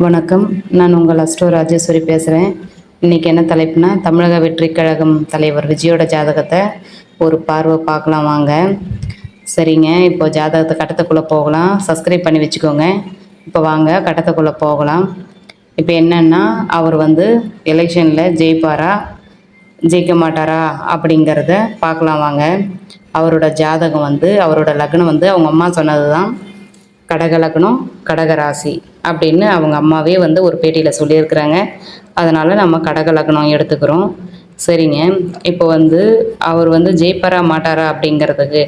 வணக்கம். நான் உங்கள் அஸ்ட்ரோ ராஜேஸ்வரி பேசுகிறேன். இன்றைக்கி என்ன தலைப்புனா, தமிழக வெற்றிக் கழகம் தலைவர் விஜயோட ஜாதகத்தை ஒரு பார்வை பார்க்கலாம் வாங்க. சரிங்க, இப்போ ஜாதகத்தை கட்டத்துக்குள்ளே போகலாம். சப்ஸ்கிரைப் பண்ணி வச்சுக்கோங்க. இப்போ வாங்க கட்டத்துக்குள்ளே போகலாம். இப்போ என்னென்னா, அவர் எலெக்ஷனில் ஜெயிப்பாரா ஜெயிக்க மாட்டாரா அப்படிங்கிறத பார்க்கலாம் வாங்க. அவரோட ஜாதகம் அவரோட லக்னம் அவங்க அம்மா சொன்னது தான், கடக லக்னம் கடக ராசி அப்படின்னு அவங்க அம்மாவே ஒரு பேட்டியில் சொல்லியிருக்கிறாங்க. அதனால் நம்ம கடக லக்னம் எடுத்துக்கிறோம். சரிங்க, இப்போ அவர் ஜெயிப்பாரா மாட்டாரா அப்படிங்கிறதுக்கு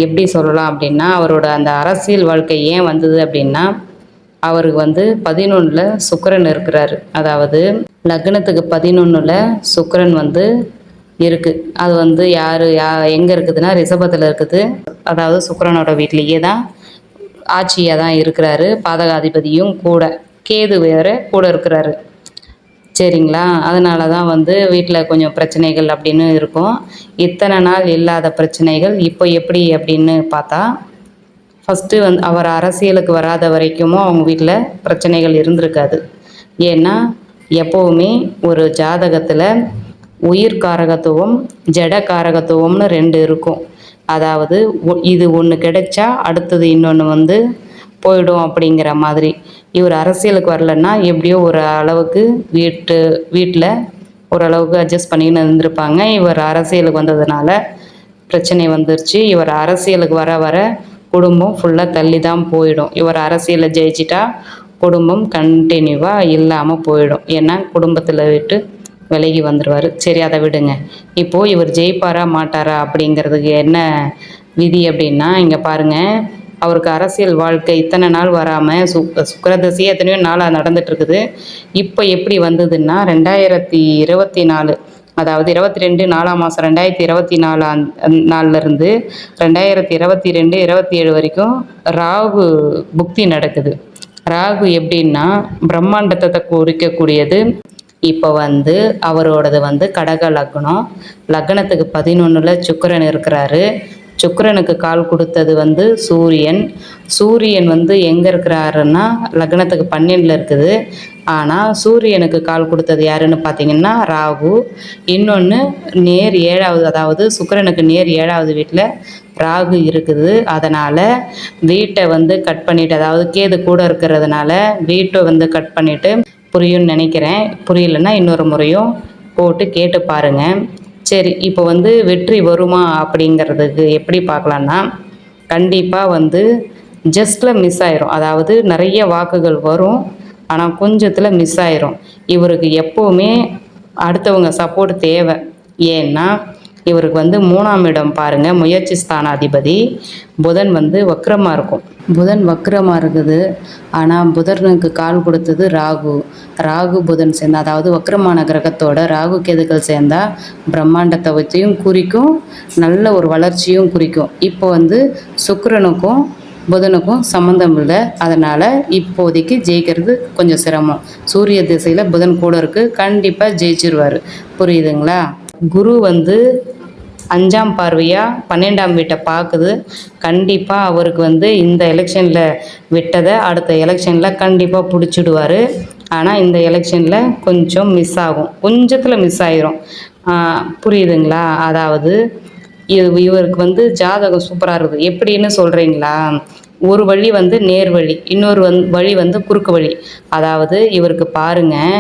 எப்படி சொல்லலாம் அப்படின்னா, அவரோட அந்த அரசியல் வாழ்க்கை ஏன் வந்தது அப்படின்னா, அவருக்கு 11ல் சுக்கிரன் இருக்கிறாரு. அதாவது லக்னத்துக்கு 11ல் சுக்கிரன் இருக்குது. அது யார் எங்கே இருக்குதுன்னா ரிஷபத்தில் இருக்குது. அதாவது சுக்கிரனோட வீட்டிலேயே தான் ஆட்சியாக தான் இருக்கிறாரு. பாதகாதிபதியும் கூட, கேது வேறு கூட இருக்கிறாரு. சரிங்களா, அதனால தான் வீட்டில் கொஞ்சம் பிரச்சனைகள் அப்படின்னு இருக்கும். இத்தனை நாள் இல்லாத பிரச்சனைகள் இப்போ எப்படி அப்படின்னு பார்த்தா, ஃபஸ்ட்டு அவர் அரசியலுக்கு வராத வரைக்கும் அவங்க வீட்டில் பிரச்சனைகள் இருந்திருக்காது. ஏன்னா எப்போவுமே ஒரு ஜாதகத்தில் உயிர் காரகத்துவம் ஜட காரகத்துவம்னு 2 இருக்கும். அதாவது இது ஒன்று கிடைச்சா அடுத்தது இன்னொன்று போயிடும் அப்படிங்கிற மாதிரி. இவர் அரசியலுக்கு வரலன்னா எப்படியோ ஒரு அளவுக்கு வீட்டில் ஓரளவுக்கு அட்ஜஸ்ட் பண்ணின்னு இருந்திருப்பாங்க. இவர் அரசியலுக்கு வந்ததுனால பிரச்சனை வந்துருச்சு. இவர் அரசியலுக்கு வர வர குடும்பம் ஃபுல்லாக தள்ளி தான் போயிடும். இவர் அரசியலில் ஜெயிச்சிட்டா குடும்பம் கண்டினியூவாக இல்லாமல் போயிடும். ஏன்னா குடும்பத்தில் விட்டு விலகி வந்துடுவார். சரி, அதை விடுங்க. இப்போது இவர் ஜெயிப்பாரா மாட்டாரா அப்படிங்கிறதுக்கு என்ன விதி அப்படின்னா, இங்கே பாருங்கள், அவருக்கு அரசியல் வாழ்க்கை இத்தனை நாள் வராமல் சுக்கிரதசையே எத்தனையோ நாளாக நடந்துகிட்ருக்குது. இப்போ எப்படி வந்ததுன்னா 2024, அதாவது 22 4ஆம் மாதம் 2024 நாள்லேருந்து 2022 27 வரைக்கும் ராகு புக்தி நடக்குது. ராகு எப்படின்னா பிரம்மாண்டத்தை குறிக்கக்கூடியது. இப்போ அவரோடது கடக லக்னம். லக்னத்துக்கு 11ல் சுக்கிரன் இருக்கிறாரு. சுக்கிரனுக்கு கால் கொடுத்தது சூரியன். சூரியன் எங்கே இருக்கிறாருன்னா லக்னத்துக்கு 12ல் இருக்குது. ஆனால் சூரியனுக்கு கால் கொடுத்தது யாருன்னு பார்த்தீங்கன்னா ராகு. இன்னொன்று நேர் 7வது, அதாவது சுக்கிரனுக்கு நேர் 7வது வீட்டில் ராகு இருக்குது. அதனால் வீட்டை கட் பண்ணிவிட்டு, அதாவது கேது கூட இருக்கிறதுனால வீட்டை கட் பண்ணிவிட்டு, புரியும்னு நினைக்கிறேன். புரியலன்னா இன்னொரு முறையும் போட்டு கேட்டு பாருங்கள். சரி, இப்போ வெற்றி வருமா அப்படிங்கிறதுக்கு எப்படி பார்க்கலான்னா, கண்டிப்பாக ஜஸ்ட்டில் மிஸ் ஆயிரும். அதாவது நிறைய வாக்குகள் வரும், ஆனால் கொஞ்சத்தில் மிஸ் ஆயிரும். இவருக்கு எப்போவுமே அடுத்தவங்க சப்போர்ட் தேவை. ஏன்னா இவருக்கு 3ஆம் இடம் பாருங்கள், முயற்சி ஸ்தானாதிபதி புதன் வக்ரமாக இருக்கும். புதன் வக்ரமாக இருக்குது. ஆனால் புதனுக்கு கால் கொடுத்தது ராகு. ராகு புதன் சேர்ந்தா, அதாவது வக்ரமான கிரகத்தோட ராகு கேதுக்கள் சேர்ந்தால் பிரம்மாண்டத்தை வச்சியும் குறிக்கும், நல்ல ஒரு வளர்ச்சியும் குறிக்கும். இப்போ சுக்கிரனுக்கும் புதனுக்கும் சம்மந்தம் இல்லை. அதனால் இப்போதைக்கு ஜெயிக்கிறது கொஞ்சம் சிரமம். சூரிய திசையில் புதன் கூட இருக்குது, கண்டிப்பாக ஜெயிச்சிருவார். புரியுதுங்களா? குரு 5ஆம் பார்வையாக 12ஆம் வீட்டை பார்க்குது. கண்டிப்பாக அவருக்கு இந்த எலெக்ஷனில் விட்டதை அடுத்த எலெக்ஷனில் கண்டிப்பாக பிடிச்சிடுவார். ஆனால் இந்த எலெக்ஷனில் கொஞ்சம் மிஸ் ஆகும், கொஞ்சத்தில் மிஸ் ஆயிரும். புரியுதுங்களா? அதாவது இவருக்கு ஜாதகம் சூப்பராக இருக்குது. எப்படின்னு சொல்கிறீங்களா? ஒரு வழி நேர் வழி, இன்னொரு வழி குறுக்கு வழி. அதாவது இவருக்கு பாருங்கள்,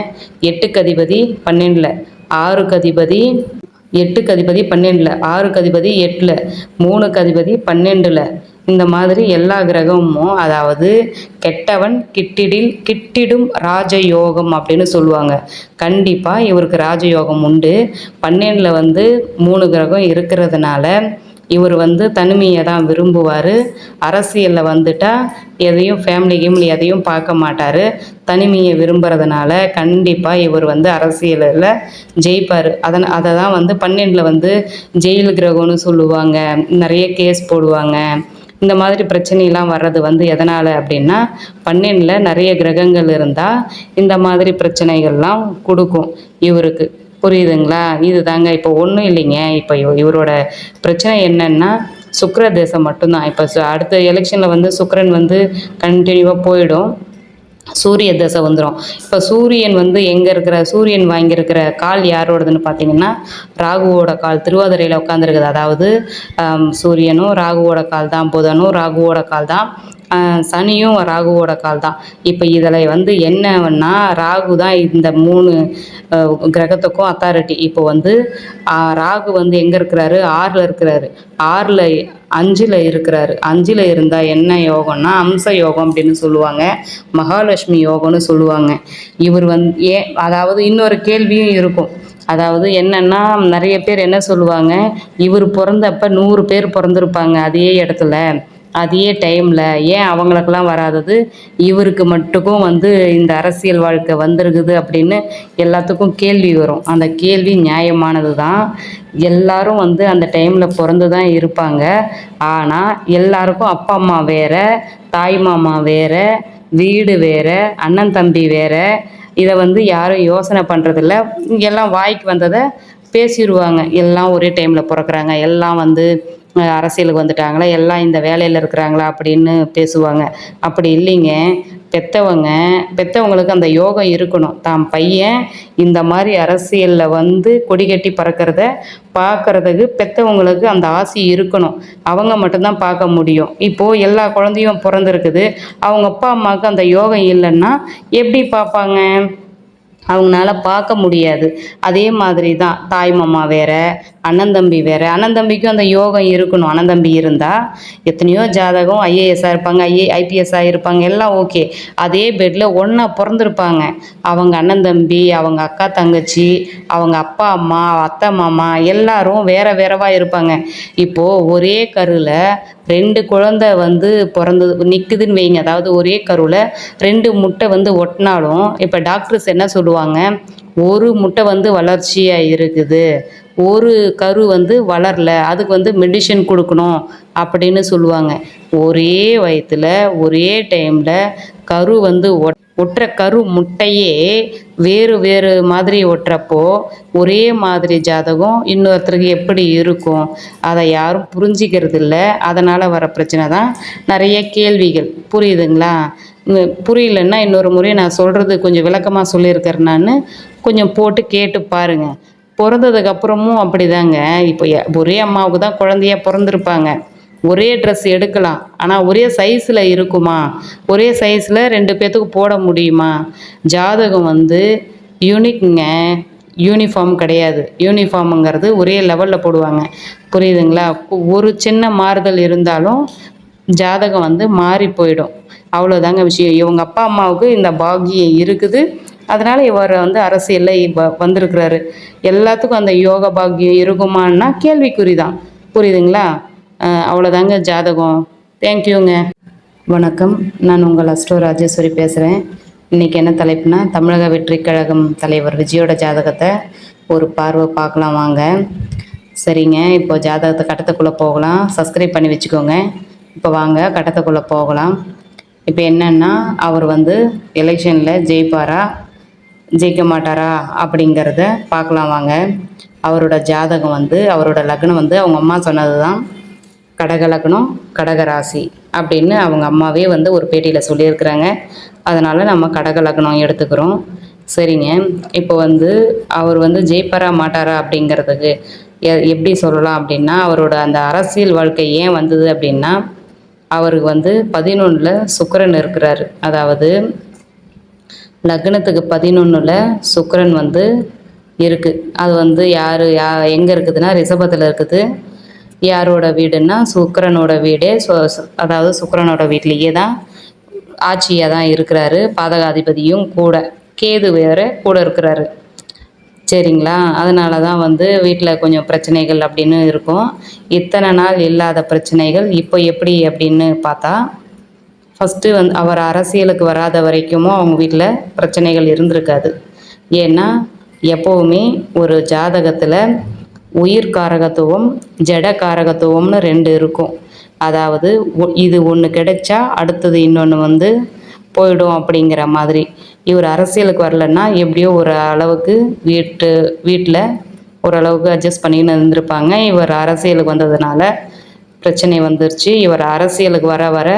8க்கு அதிபதி 12ல், 6க்கு அதிபதி 8க்கு அதிபதி 12ல், 6க்கு அதிபதி 8ல், 3க்கு அதிபதி 12ல். இந்த மாதிரி எல்லா கிரகமும், அதாவது கெட்டவன் கிட்டிடும் ராஜயோகம் அப்படின்னு சொல்லுவாங்க. கண்டிப்பாக இவருக்கு ராஜயோகம் உண்டு. 12ல் 3 கிரகம் இருக்கிறதுனால இவர் தனிமையை தான் விரும்புவார். அரசியலில் வந்துட்டால் எதையும் ஃபேமிலி எதையும் பார்க்க மாட்டார். தனிமையை விரும்புகிறதுனால கண்டிப்பாக இவர் அரசியலில் ஜெயிப்பார். அதை தான் 12ல் ஜெயில் கிரகம்னு சொல்லுவாங்க. நிறைய கேஸ் போடுவாங்க. இந்த மாதிரி பிரச்சனைலாம் வர்றது எதனால் அப்படின்னா, 12ல் நிறைய கிரகங்கள் இருந்தால் இந்த மாதிரி பிரச்சனைகள்லாம் கொடுக்கும் இவருக்கு. புரியுதுங்களா? இது தாங்க. இப்போ ஒன்றும் இல்லைங்க. இப்போ இவரோட பிரச்சனை என்னன்னா சுக்கிர தேசம் மட்டும்தான். இப்போ அடுத்த எலெக்ஷனில் சுக்கிரன் கண்டினியூவாக போயிடும். சூரிய தசை வந்துடும். இப்போ சூரியன் வந்து எங்கே இருக்கிற சூரியன் வாங்கியிருக்கிற கால் யாரோடதுன்னு பார்த்தீங்கன்னா ராகுவோட கால் திருவாதிரையில் உட்காந்துருக்குது. அதாவது சூரியனும் ராகுவோட கால் தான், புதனும் ராகுவோட கால் தான், சனியும் ராகுவோட கால் தான். இப்போ இதில் வந்து என்னன்னா ராகு தான் இந்த 3 கிரகத்துக்கும் அத்தாரிட்டி. இப்போ வந்து ராகு வந்து எங்கே இருக்கிறாரு, 6ல் இருக்கிறாரு. 6ல் 5ல் இருக்கிறாரு. 5ல் இருந்தால் என்ன யோகம்னா அம்ச யோகம் அப்படின்னு சொல்லுவாங்க, மகாலட்சுமி யோகம்னு சொல்லுவாங்க. இவர் அதாவது இன்னொரு கேள்வியும் இருக்கும். அதாவது என்னன்னா நிறைய பேர் என்ன சொல்லுவாங்க, இவர் பிறந்தப்ப 100 பேர் பிறந்திருப்பாங்க அதே இடத்துல அதே டைமில், ஏன் அவங்களுக்கெல்லாம் வராதது இவருக்கு மட்டுக்கும் வந்து இந்த அரசியல் வாழ்க்கை வந்திருக்குது அப்படின்னு எல்லாத்துக்கும் கேள்வி வரும். அந்த கேள்வி நியாயமானது தான். எல்லாரும் வந்து அந்த டைமில் பிறந்து தான் இருப்பாங்க. ஆனால் எல்லாருக்கும் அப்பா அம்மா வேறு, தாய் மாமா வேறு, வீடு வேறு, அண்ணன் தம்பி வேறு. இதை வந்து யாரும் யோசனை பண்ணுறதில்ல. எல்லாம் வாய்க்கு வந்ததை பேசிடுவாங்க. எல்லாம் ஒரே டைமில் பிறக்கிறாங்க, எல்லாம் வந்து அரசியலுக்கு வந்துட்டாங்களா, எல்லாம் இந்த வேலையில் இருக்கிறாங்களா அப்படின்னு பேசுவாங்க. அப்படி இல்லைங்க. பெற்றவங்களுக்கு அந்த யோகம் இருக்கணும். தான் பையன் இந்த மாதிரி அரசியலில் வந்து கொடி கட்டி பறக்கிறத பார்க்குறதுக்கு பெற்றவங்களுக்கு அந்த ஆசை இருக்கணும். அவங்க மட்டும்தான் பார்க்க முடியும். இப்போது எல்லா குழந்தையும் பிறந்திருக்குது, அவங்க அப்பா அம்மாவுக்கு அந்த யோகம் இல்லைன்னா எப்படி பார்ப்பாங்க? அவங்களால பார்க்க முடியாது. அதே மாதிரி தான் தாய் மாமா வேறு, அண்ணன் தம்பி வேறு. அண்ணன் தம்பிக்கும் அந்த யோகம் இருக்கணும். அண்ணன் தம்பி இருந்தால் எத்தனையோ ஜாதகம் ஐஏஎஸ்ஸாக இருப்பாங்க, ஐபிஎஸ்ஸாக இருப்பாங்க, எல்லாம் ஓகே. அதே பெட்டில் ஒன்றா பிறந்திருப்பாங்க. அவங்க அண்ணன் தம்பி, அவங்க அக்கா தங்கச்சி, அவங்க அப்பா அம்மா, அத்தை மாமா எல்லாரும் வேற வேறவா இருப்பாங்க. இப்போது ஒரே கருவில் 2 குழந்தை வந்து பிறந்தது நிற்குதுன்னு வைங்க. அதாவது ஒரே கருவில் 2 முட்டை வந்து ஒட்டினாலும் இப்போ டாக்டர்ஸ் என்ன சொல்லுவாங்க, ஒரு முட்டை வந்து வளர்ச்சியாக இருக்குது, ஒரு கரு வந்து வளரல, அதுக்கு வந்து மெடிசன் கொடுக்கணும் அப்படின்னு சொல்லுவாங்க. ஒரே வயத்தில் ஒரே டைமில் கரு வந்து ஒட்டுற கரு முட்டையே வேறு வேறு மாதிரி ஒட்டுறப்போ ஒரே மாதிரி ஜாதகம் இன்னொருத்தருக்கு எப்படி இருக்கும்? அதை யாரும் புரிஞ்சிக்கிறது இல்லை. அதனால் வர பிரச்சனை தான் நிறைய கேள்விகள். புரியுதுங்களா? புரியலன்னா இன்னொரு முறை நான் சொல்கிறது கொஞ்சம் விளக்கமாக சொல்லியிருக்கிறேன். நான் கொஞ்சம் போட்டு கேட்டு பாருங்கள். பிறந்ததுக்கப்புறமும் அப்படி தாங்க. இப்போ ஒரே அம்மாவுக்கு தான் குழந்தைய பிறந்திருப்பாங்க. ஒரே ட்ரெஸ் எடுக்கலாம், ஆனால் ஒரே சைஸில் இருக்குமா? ஒரே சைஸில் 2 பேர்த்துக்கு போட முடியுமா? ஜாதகம் வந்து யூனிக்குங்க, யூனிஃபார்ம் கிடையாது. யூனிஃபார்முங்கிறது ஒரே லெவலில் போடுவாங்க. புரியுதுங்களா? ஒரு சின்ன மாறுதல் இருந்தாலும் ஜாதகம் வந்து மாறி போயிடும். அவ்வளோதாங்க விஷயம். இவங்க அப்பா அம்மாவுக்கு இந்த பாக்கியம் இருக்குது, அதனால் இவர் வந்து அரசியலில் வந்திருக்கிறாரு. எல்லாத்துக்கும் அந்த யோக பாக்கியம் இருக்குமான்னா கேள்விக்குறி தான். புரியுதுங்களா? அவ்வளோதாங்க ஜாதகம். தேங்க்யூங்க. வணக்கம். நான் உங்கள் அஸ்ட்ரோ ராஜேஸ்வரி பேசுகிறேன். இன்றைக்கி என்ன தலைப்புனா, தமிழக வெற்றி கழகம் தலைவர் விஜயோட ஜாதகத்தை ஒரு பார்வை பார்க்கலாம் வாங்க. சரிங்க, இப்போ ஜாதகத்தை கட்டத்துக்குள்ளே போகலாம். சப்ஸ்கிரைப் பண்ணி வச்சுக்கோங்க. இப்போ வாங்க கட்டத்துக்குள்ளே போகலாம். இப்போ என்னென்னா, அவர் வந்து எலெக்ஷனில் ஜெயிப்பாரா ஜெயிக்க மாட்டாரா அப்படிங்கிறத பார்க்கலாம் வாங்க. அவரோட ஜாதகம் வந்து அவரோட லக்னம் வந்து அவங்க அம்மா சொன்னது தான், கடக லக்னம் கடக ராசி அப்படின்னு அவங்க அம்மாவே வந்து ஒரு பேட்டியில் சொல்லியிருக்கிறாங்க. அதனால் நம்ம கடக லக்னம் எடுத்துக்கிறோம். சரிங்க, இப்போ வந்து அவர் வந்து ஜெயிப்பாரா மாட்டாரா அப்படிங்கிறதுக்கு எப்படி சொல்லலாம் அப்படின்னா, அவரோட அந்த அரசியல் வாழ்க்கை ஏன் வந்தது அப்படின்னா, அவருக்கு வந்து 11ல் சுக்கிரன் இருக்கிறாரு. அதாவது லக்னத்துக்கு 11ல் சுக்கிரன் வந்து இருக்குது. அது வந்து எங்கே இருக்குதுன்னா ரிஷபத்தில் இருக்குது. யாரோட வீடுன்னா சுக்கிரனோட வீடே. அதாவது சுக்கிரனோட வீட்லேயே தான் ஆட்சியாக தான் இருக்கிறாரு. பாதகாதிபதியும் கூட, கேது வேறு கூட இருக்கிறாரு. சரிங்களா? அதனால தான் வந்து வீட்டில் கொஞ்சம் பிரச்சனைகள் அப்படின்னு இருக்கும். இத்தனை நாள் இல்லாத பிரச்சனைகள் இப்போ எப்படி அப்படின்னு பார்த்தா, ஃபஸ்ட்டு வந்து அவர் அரசியலுக்கு வராத வரைக்கும் அவங்க வீட்டில் பிரச்சனைகள் இருந்திருக்காது. ஏன்னா எப்போவுமே ஒரு ஜாதகத்தில் உயிர் காரகத்துவம் ஜட காரகத்துவம்னு 2 இருக்கும். அதாவது இது ஒன்று கிடைச்சா அடுத்தது இன்னொன்று வந்து போயிடும் அப்படிங்கிற மாதிரி. இவர் அரசியலுக்கு வரலன்னா எப்படியோ ஒரு அளவுக்கு வீட்டில் ஓரளவுக்கு அட்ஜஸ்ட் பண்ணின்னு இருந்திருப்பாங்க. இவர் அரசியலுக்கு வந்ததுனால பிரச்சனை வந்துருச்சு. இவர் அரசியலுக்கு வர வர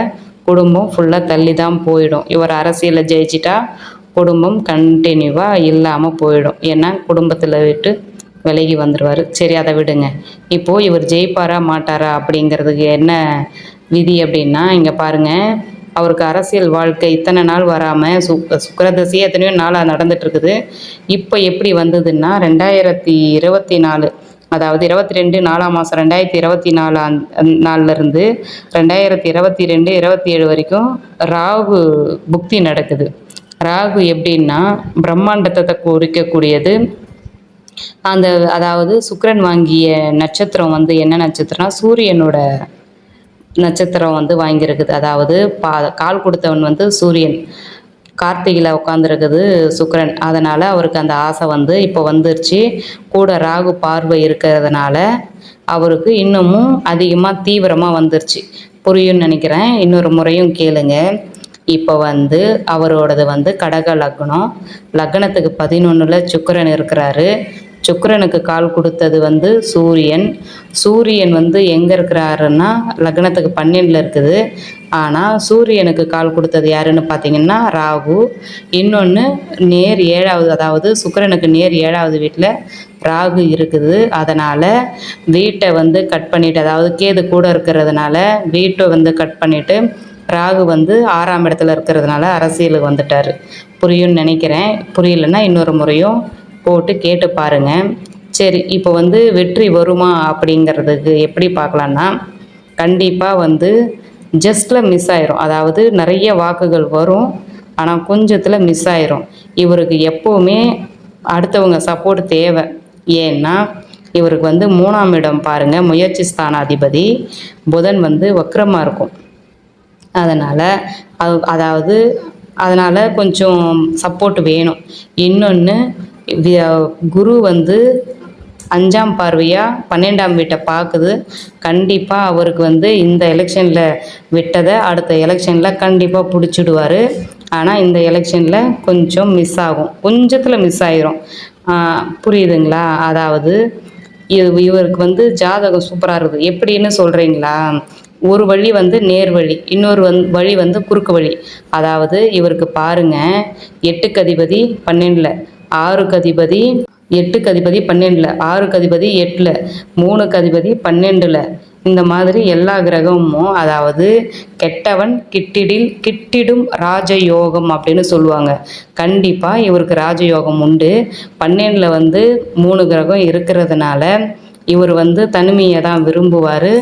குடும்பம் ஃபுல்லாக தள்ளி தான் போயிடும். இவர் அரசியலில் ஜெயிச்சிட்டா குடும்பம் கண்டினியூவாக இல்லாமல் போயிடும். ஏன்னா குடும்பத்தில் விட்டு விலகி வந்துடுவார். சரி, அதை விடுங்க. இப்போது இவர் ஜெயிப்பாரா மாட்டாரா அப்படிங்கிறதுக்கு என்ன விதி அப்படின்னா, இங்கே பாருங்கள், அவருக்கு அரசியல் வாழ்க்கை இத்தனை நாள் வராமல் சுக்கிரதசையே எத்தனையோ நாளாக நடந்துகிட்ருக்குது. இப்போ எப்படி வந்ததுன்னா 2024, அதாவது 22 4ஆம் மாதம் 2024 நாள்லேருந்து 2022 27 வரைக்கும் ராகு புக்தி நடக்குது. ராகு எப்படின்னா பிரம்மாண்டத்தை குறிக்கக்கூடியது. அந்த அதாவது சுக்கிரன் வாங்கிய நட்சத்திரம் வந்து என்ன நட்சத்திரம்னா சூரியனோட நட்சத்திரம் வந்து வாங்கியிருக்குது. அதாவது கால் கொடுத்தவன் வந்து சூரியன், கார்த்திகையில் உட்காந்துருக்குது சுக்கிரன். அதனால் அவருக்கு அந்த ஆசை வந்து இப்போ வந்துருச்சு. கூட ராகு பார்வை இருக்கிறதுனால அவருக்கு இன்னமும் அதிகமாக தீவிரமாக வந்துருச்சு. புரியும்னு நினைக்கிறேன். இன்னொரு முறையும் கேளுங்க. இப்போ வந்து அவரோடது வந்து கடக லக்னம். லக்னத்துக்கு 11ல் சுக்கிரன் இருக்கிறாரு. சுக்கிரனுக்கு கால் கொடுத்தது வந்து சூரியன். சூரியன் வந்து எங்கே இருக்கிறாருன்னா லக்னத்துக்கு 12ல் இருக்குது. ஆனால் சூரியனுக்கு கால் கொடுத்தது யாருன்னு பார்த்தீங்கன்னா ராகு. இன்னொன்று நேர் 7வது, அதாவது சுக்கிரனுக்கு நேர் 7வது வீட்டில் ராகு இருக்குது. அதனால் வீட்டை வந்து கட் பண்ணிவிட்டு, அதாவது கேது கூட இருக்கிறதுனால வீட்டை வந்து கட் பண்ணிவிட்டு ராகு வந்து 6ஆம் இடத்துல இருக்கிறதுனால அரசியலுக்கு வந்துட்டார். புரியும்னு நினைக்கிறேன். புரியலைன்னா இன்னொரு முறையும் போட்டு கேட்டு பாருங்கள். சரி, இப்போ வந்து வெற்றி வருமா அப்படிங்கிறதுக்கு எப்படி பார்க்கலான்னா, கண்டிப்பாக வந்து ஜஸ்ட்டில் மிஸ் ஆயிரும். அதாவது நிறைய வாக்குகள் வரும், ஆனால் கொஞ்சத்தில் மிஸ் ஆயிரும். இவருக்கு எப்போவுமே அடுத்தவங்க சப்போர்ட் தேவை. ஏன்னா இவருக்கு வந்து 3ஆம் இடம் பாருங்கள், முயற்சி ஸ்தானாதிபதி புதன் வந்து வக்ரமாக இருக்கும். அதனால் கொஞ்சம் சப்போர்ட் வேணும். இன்னொன்று குரு வந்து 5ஆம் பார்வையாக 12ஆம் வீட்டை பார்க்குது. கண்டிப்பாக அவருக்கு வந்து இந்த எலெக்ஷனில் விட்டதை அடுத்த எலெக்ஷனில் கண்டிப்பாக பிடிச்சிடுவார். ஆனால் இந்த எலெக்ஷனில் கொஞ்சம் மிஸ் ஆகும், கொஞ்சத்தில் மிஸ் ஆயிரும். புரியுதுங்களா? அதாவது இவருக்கு வந்து ஜாதகம் சூப்பராக இருக்குது. எப்படின்னு சொல்கிறீங்களா? ஒரு வழி வந்து நேர் வழி, இன்னொரு வழி வந்து குறுக்கு வழி. அதாவது இவருக்கு பாருங்கள், 8க்கு அதிபதி 12ல், 6க்கு அதிபதி 8க்கு அதிபதி 12ல், 6க்கு அதிபதி 8ல், 3க்கு அதிபதி 12ல். இந்த மாதிரி எல்லா கிரகமும், அதாவது கெட்டவன் கிட்டிடும் ராஜயோகம் அப்படின்னு சொல்லுவாங்க. கண்டிப்பாக இவருக்கு ராஜயோகம் உண்டு. 12ல் வந்து 3 கிரகம் இருக்கிறதுனால இவர் வந்து தனிமையை தான் விரும்புவார்.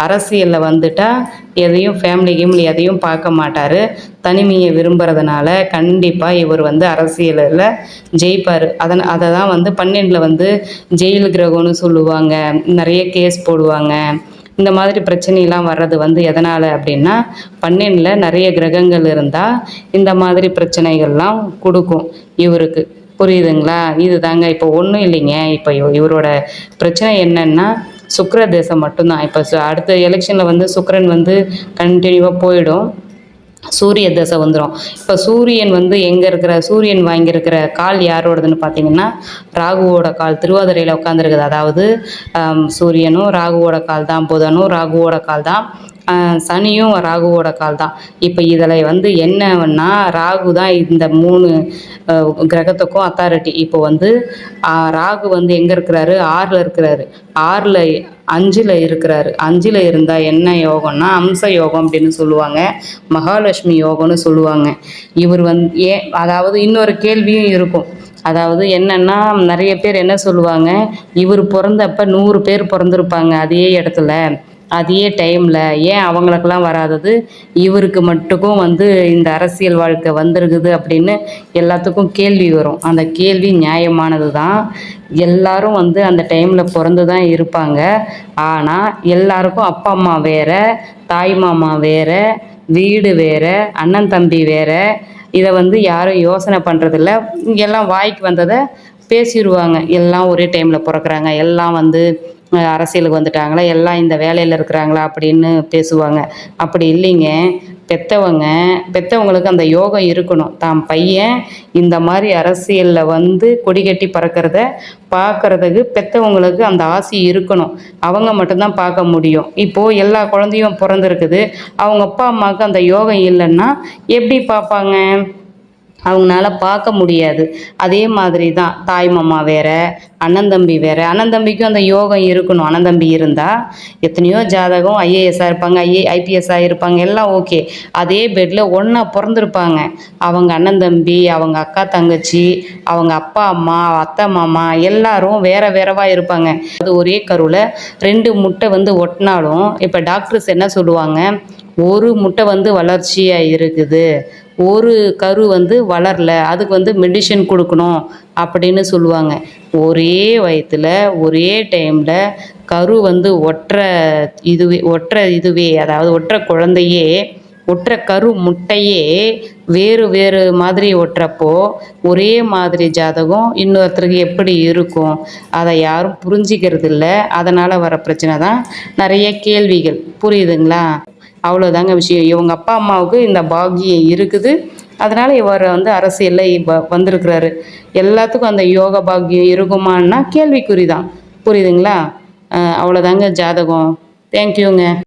அரசியலில் வந்துட்டால் எதையும் ஃபேமிலி எதையும் பார்க்க மாட்டார். தனிமையை விரும்புறதுனால கண்டிப்பாக இவர் வந்து அரசியலில் ஜெயிப்பார். அதை தான் வந்து 12ல் வந்து ஜெயில் கிரகம்னு சொல்லுவாங்க. நிறைய கேஸ் போடுவாங்க. இந்த மாதிரி பிரச்சனைலாம் வர்றது வந்து எதனால் அப்படின்னா 12ல் நிறைய கிரகங்கள் இருந்தால் இந்த மாதிரி பிரச்சனைகள்லாம் கொடுக்கும் இவருக்கு. புரியுதுங்களா? இது தாங்க. இப்போ ஒன்றும் இல்லைங்க. இப்போ இவரோட பிரச்சனை என்னன்னா சுக்கிர தேசம் மட்டும்தான். இப்போ அடுத்த எலெக்ஷனில் வந்து சுக்கிரன் வந்து கண்டினியூவாக போயிடும், சூரிய தசை வந்துடும். இப்போ சூரியன் வந்து எங்கே சூரியன் வாங்கியிருக்கிற கால் யாரோடதுன்னு பார்த்தீங்கன்னா ராகுவோட கால். திருவாதிரையில் உட்காந்துருக்குது. அதாவது சூரியனும் ராகுவோட கால் தான், புதனும் ராகுவோட கால் தான், சனியும் ராகுவோட கால் தான். இப்போ இதில் வந்து என்னன்னா ராகு தான் இந்த 3 கிரகத்துக்கும் அத்தாரிட்டி. இப்போ வந்து ராகு வந்து எங்கே இருக்கிறாரு? 6ல் இருக்கிறாரு. 6ல் 5ல் இருக்கிறாரு. 5ல் இருந்தால் என்ன யோகம்னா அம்ச யோகம் அப்படின்னு சொல்லுவாங்க, மகாலட்சுமி யோகம்னு சொல்லுவாங்க. இவர் வந்து அதாவது இன்னொரு கேள்வியும் இருக்கும். அதாவது என்னென்னா நிறைய பேர் என்ன சொல்லுவாங்க, இவர் பிறந்தப்ப 100 பேர் பிறந்திருப்பாங்க அதே இடத்துல அதே டைமில், ஏன் அவங்களுக்கெல்லாம் வராதது இவருக்கு மட்டுக்கும் வந்து இந்த அரசியல் வாழ்க்கை வந்திருக்குது அப்படின்னு எல்லாத்துக்கும் கேள்வி வரும். அந்த கேள்வி நியாயமானது தான். எல்லாரும் வந்து அந்த டைமில் பிறந்து தான் இருப்பாங்க. ஆனால் எல்லாருக்கும் அப்பா அம்மா வேறு, தாய் மாமா வேறு, வீடு வேறு, அண்ணன் தம்பி வேறு. இதை வந்து யாரும் யோசனை பண்ணுறதில்ல. எல்லாம் வாய்க்கு வந்ததை பேசிடுவாங்க. எல்லாம் ஒரே டைமில் பிறக்கிறாங்க, எல்லாம் வந்து அரசியலுக்கு வந்துட்டாங்களா, எல்லாம் இந்த வேலையில் இருக்கிறாங்களா அப்படின்னு பேசுவாங்க. அப்படி இல்லைங்க. பெற்றவங்களுக்கு அந்த யோகம் இருக்கணும். தான் பையன் இந்த மாதிரி அரசியலில் வந்து கொடி கட்டி பறக்கிறத பார்க்குறதுக்கு பெற்றவங்களுக்கு அந்த ஆசை இருக்கணும். அவங்க மட்டும்தான் பார்க்க முடியும். இப்போது எல்லா குழந்தையும் பிறந்திருக்குது, அவங்க அப்பா அம்மாவுக்கு அந்த யோகம் இல்லைன்னா எப்படி பார்ப்பாங்க? அவங்களால பார்க்க முடியாது. அதே மாதிரி தான் தாய் மாமா வேற, அண்ணன் தம்பி வேற. அண்ணன் தம்பிக்கும் அந்த யோகம் இருக்கணும். அண்ணன் தம்பி இருந்தால் எத்தனையோ ஜாதகம் ஐஏஎஸ்ஸாக இருப்பாங்க, ஐபிஎஸ்ஸாக இருப்பாங்க, எல்லாம் ஓகே. அதே பெட்டில் ஒன்றா பிறந்திருப்பாங்க. அவங்க அண்ணன் தம்பி, அவங்க அக்கா தங்கச்சி, அவங்க அப்பா அம்மா, அத்தை மாமா எல்லாரும் வேற வேறவா இருப்பாங்க. அது ஒரே கருவில் 2 முட்டை வந்து ஒட்டினாலும் இப்போ டாக்டர்ஸ் என்ன சொல்லுவாங்க, ஒரு முட்டை வந்து வளர்ச்சியாக இருக்குது, ஒரு கரு வந்து வளரல, அதுக்கு வந்து மெடிசன் கொடுக்கணும் அப்படின்னு சொல்லுவாங்க. ஒரே வயத்தில் ஒரே டைமில் கரு வந்து ஒட்டுற இதுவே அதாவது ஒட்டுற குழந்தையே, ஒட்டுற கரு முட்டையே வேறு வேறு மாதிரி ஒட்டுறப்போ ஒரே மாதிரி ஜாதகம் இன்னொருத்தருக்கு எப்படி இருக்கும்? அதை யாரும் புரிஞ்சிக்கிறது இல்லை. அதனால் வர பிரச்சனை தான் நிறைய கேள்விகள். புரியுதுங்களா? அவ்வளோதாங்க விஷயம். இவங்க அப்பா அம்மாவுக்கு இந்த பாக்கியம் இருக்குது, அதனால் இவர் வந்து அரசியலில் வந்திருக்கிறாரு. எல்லாத்துக்கும் அந்த யோக பாக்கியம் இருக்குமான்னா கேள்விக்குறி தான். புரியுதுங்களா? அவ்வளோதாங்க ஜாதகம். தேங்க்யூங்க.